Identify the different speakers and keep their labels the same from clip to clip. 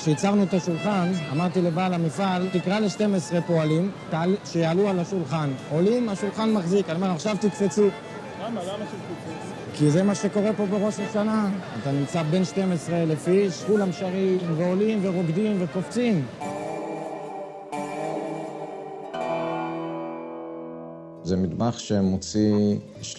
Speaker 1: כשייצרנו את השולחן, אמרתי לבעל המפעל, תקרא ל-12 פועלים שיעלו על השולחן. עולים, השולחן מחזיק. אני אומר, עכשיו תקפצו.
Speaker 2: למה שתקפצו?
Speaker 1: כי זה מה שקורה פה בראש השנה. אתה נמצא בין 12,000 איש, כולם שרים ועולים ורוקדים וקופצים. זה מטבח שמוציא 30-40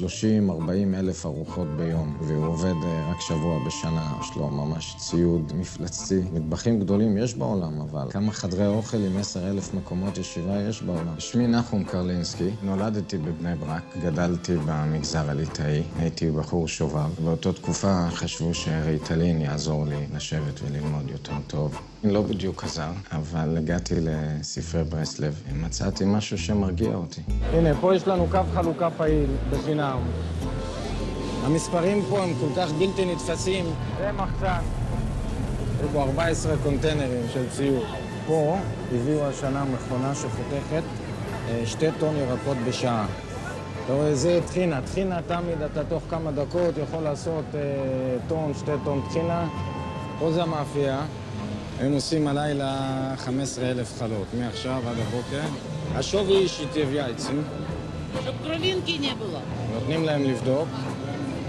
Speaker 1: אלף ארוחות ביום, והוא עובד רק שבוע בשנה. יש לו ממש ציוד מפלצתי. מטבחים גדולים יש בעולם, אבל כמה חדרי אוכל עם 10,000 מקומות ישיבה יש בעולם. שמי נחום קרלינסקי, נולדתי בבני ברק, גדלתי במגזר הליטאי, הייתי בחור שובב. באותה תקופה חשבו שריטלין יעזור לי לשבת וללמוד יותר טוב. לא בדיוק עזר, אבל הגעתי לספרי ברסלב, מצאתי משהו שמרגיע אותי. הנה, פה יש לנו קו חלוקה פעיל בחינם. המספרים פה הם כל כך בלתי נתפסים. זה מחסן. יש פה 14 קונטיינרים של ציוד. פה הביאו השנה מכונה שחותכת 2 טון ירקות בשעה. אתה רואה, זה טחינה. טחינה תמיד אתה תוך כמה דקות יכול לעשות טון, 2 טון טחינה. פה זה המאפייה. הם עושים הלילה 15,000 חלות, מעכשיו עד הבוקר. השווי שטב יייצים.
Speaker 3: שוקרולינקי не было.
Speaker 1: נותנים להם לבדוק.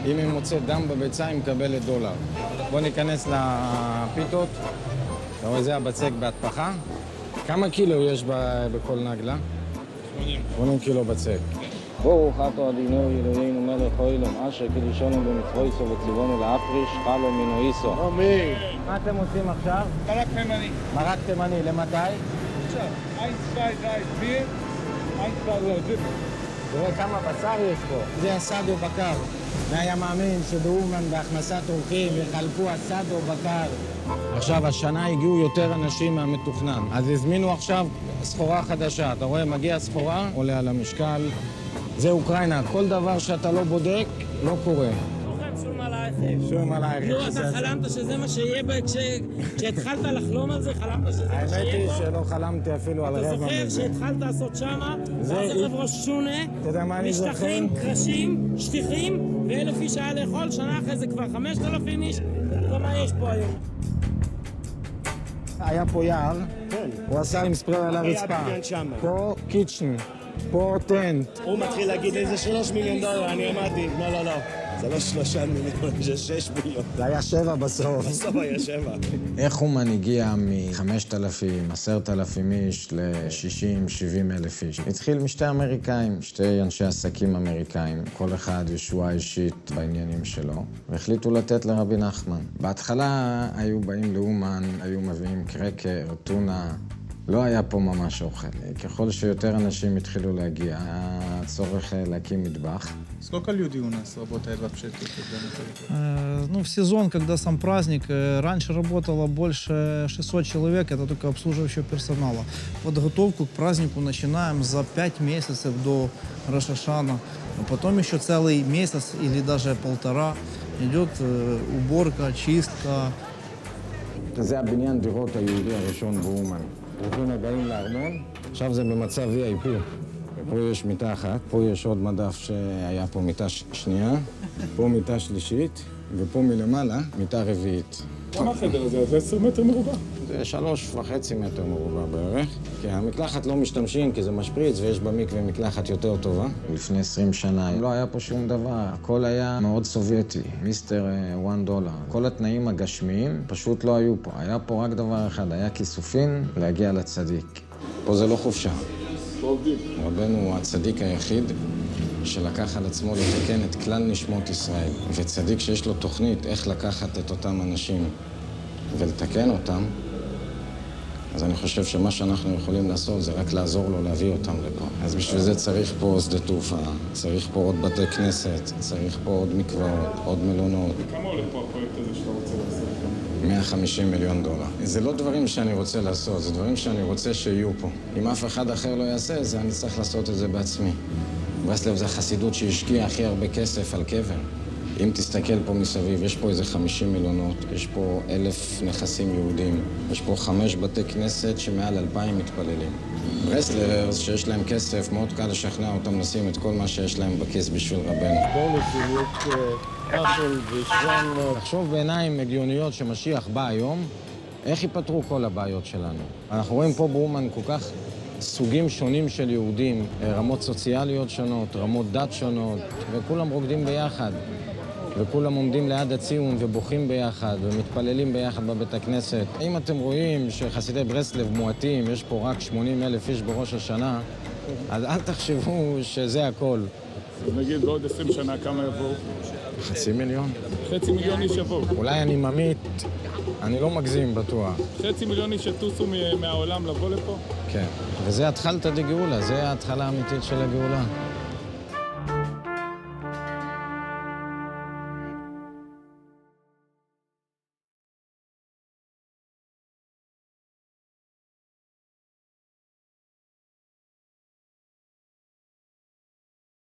Speaker 1: אם היא מוצאת דם בביצה, היא מקבלת $. בואו ניכנס לפיתות. אתה רואה, זה הבצק בהתפחה. כמה קילו יש בכל נגלה? 80 קילו בצק. ברוך אתה אדינו אלוהינו מלך העולם, אשר קידשנו במצוותו וציוונו להפריש, חלו מנועיסו. אמן. מה אתם עושים עכשיו?
Speaker 2: מרק תימני.
Speaker 1: מרק תימני, למתי?
Speaker 2: עכשיו, 1, 2, 3, 4, 1, 2, 3.
Speaker 1: תראה כמה בשר יש פה. זה אסדו בקר. זה היה מאמין שבאומן בהכנסת אורחים יחלקו אסדו בקר. עכשיו, השנה הגיעו יותר אנשים מהמתוכנן. אז הזמינו עכשיו סחורה חדשה. אתה רואה, מגיע סחורה, עולה על המשקל. זה אוקראינה. כל דבר שאתה לא בודק, לא קורה.
Speaker 3: שום עלייך.
Speaker 1: שום עלייך.
Speaker 3: נו, אתה חלמת שזה מה שיהיה כשהתחלת לחלום על זה, חלמת שזה מה שיהיה
Speaker 1: האמת היא
Speaker 3: פה?
Speaker 1: שלא חלמתי אפילו על רבע מזה.
Speaker 3: אתה זוכר שהתחלת לעשות שמה,
Speaker 1: זה-
Speaker 3: ואז ערב ראש שונה,
Speaker 1: אתה יודע מה אני זוכר?
Speaker 3: משטחים, קרשים, שטיחים, ו1,000 איש היה לאכול, שנה אחרי זה כבר 5,000 איש, ומה יש פה היום?
Speaker 1: היה פה יער, הוא עשה עם ספרי על הרצפה.
Speaker 4: בניין שמה.
Speaker 1: פה קיצ'ן, פה טנט.
Speaker 4: הוא מתחיל להגיד לי, זה $3 מיליון, אני אמרתי, לא, זה לא 3 מיליון, זה 6 מיליון.
Speaker 1: זה היה 7 בסוף.
Speaker 4: בסוף היה 7.
Speaker 1: איך אומן הגיע מ-5,000, 10,000 איש ל-60-70 אלף איש? התחיל משתי אמריקאים, שתי אנשי עסקים אמריקאים, כל אחד ישועה אישית בעניינים שלו, והחליטו לתת לרבי נחמן. בהתחלה היו באים לאומן, היו מביאים קרקר, טונה, לא היה פה ממש אוכל. ככל שיותר אנשים התחילו להגיע, היה צורך להקים מטבח.
Speaker 2: Сколько людей у нас работает вообще тут?
Speaker 5: Ну, в сезон, когда сам праздник, раньше работало больше 600 человек, это только обслуживающего персонала. Подготовку к празднику начинаем за 5 месяцев до Рош-ха-Шана. А потом еще целый месяц или даже 1,5 идет уборка, чистка.
Speaker 1: זה הבניין דירות היהודי הראשון באומן. ברוכים הבאים לארמון. עכשיו זה במצב VIP. פה יש מיטה אחת, פה יש עוד מדף שהיה פה מיטה שנייה, פה מיטה שלישית, ופה מלמעלה מיטה רביעית.
Speaker 2: כמה החדר הזה? זה 10 מטר מרובע.
Speaker 1: זה 3.5 מטר מרובע בערך. כי המקלחת לא משתמשים כי זה משפריץ ויש במקווה מקלחת יותר טובה. לפני 20 שנה לא היה פה שום דבר, הכל היה מאוד סובייטי, מיסטר $1. כל התנאים הגשמיים פשוט לא היו פה. היה פה רק דבר אחד, היה כיסופין להגיע לצדיק. פה זה לא חופשה. רבנו הוא הצדיק היחיד שלקח על עצמו לתקן את כלל נשמות ישראל. וצדיק שיש לו תוכנית איך לקחת את אותם אנשים ולתקן אותם, אז אני חושב שמה שאנחנו יכולים לעשות זה רק לעזור לו להביא אותם לפה. אז בשביל זה צריך פה שדה תעופה, צריך פה עוד בתי כנסת, צריך פה עוד מקוואות, עוד מלונות.
Speaker 2: וכמה עולה פה הפרויקט הזה שאתה רוצה לעשות?
Speaker 1: $150 מיליון. זה לא דברים שאני רוצה לעשות, זה דברים שאני רוצה שיהיו פה. אם אף אחד אחר לא יעשה את זה, אני צריך לעשות את זה בעצמי. ברסלב זה החסידות שהשקיעה הכי הרבה כסף על קבר. אם תסתכל פה מסביב, יש פה איזה 50 מלונות, יש פה 1,000 נכסים יהודים, יש פה 5 בתי כנסת שמעל 2,000 מתפללים. ברסלברס שיש להם כסף, מאוד קל לשכנע אותם לשים את כל מה שיש להם בכיס בשביל רבנו. לחשוב בעיניים הגיוניות שמשיח בא היום, איך ייפתרו כל הבעיות שלנו? אנחנו רואים פה באומן כל כך סוגים שונים של יהודים, רמות סוציאליות שונות, רמות דת שונות, וכולם רוקדים ביחד. וכולם עומדים ליד הציון ובוכים ביחד ומתפללים ביחד בבית הכנסת. אם אתם רואים שחסידי ברסלב מועטים, יש פה רק 80,000 איש בראש השנה, אז אל תחשבו שזה הכל.
Speaker 2: אז נגיד בעוד 20 שנה כמה יבואו?
Speaker 1: 500,000.
Speaker 2: 500,000 איש יבואו.
Speaker 1: אולי אני ממית, אני לא מגזים בטוח.
Speaker 2: 500,000 איש שטוסו מהעולם לבוא לפה?
Speaker 1: כן. וזה התחלת הגאולה, זה ההתחלה האמיתית של הגאולה.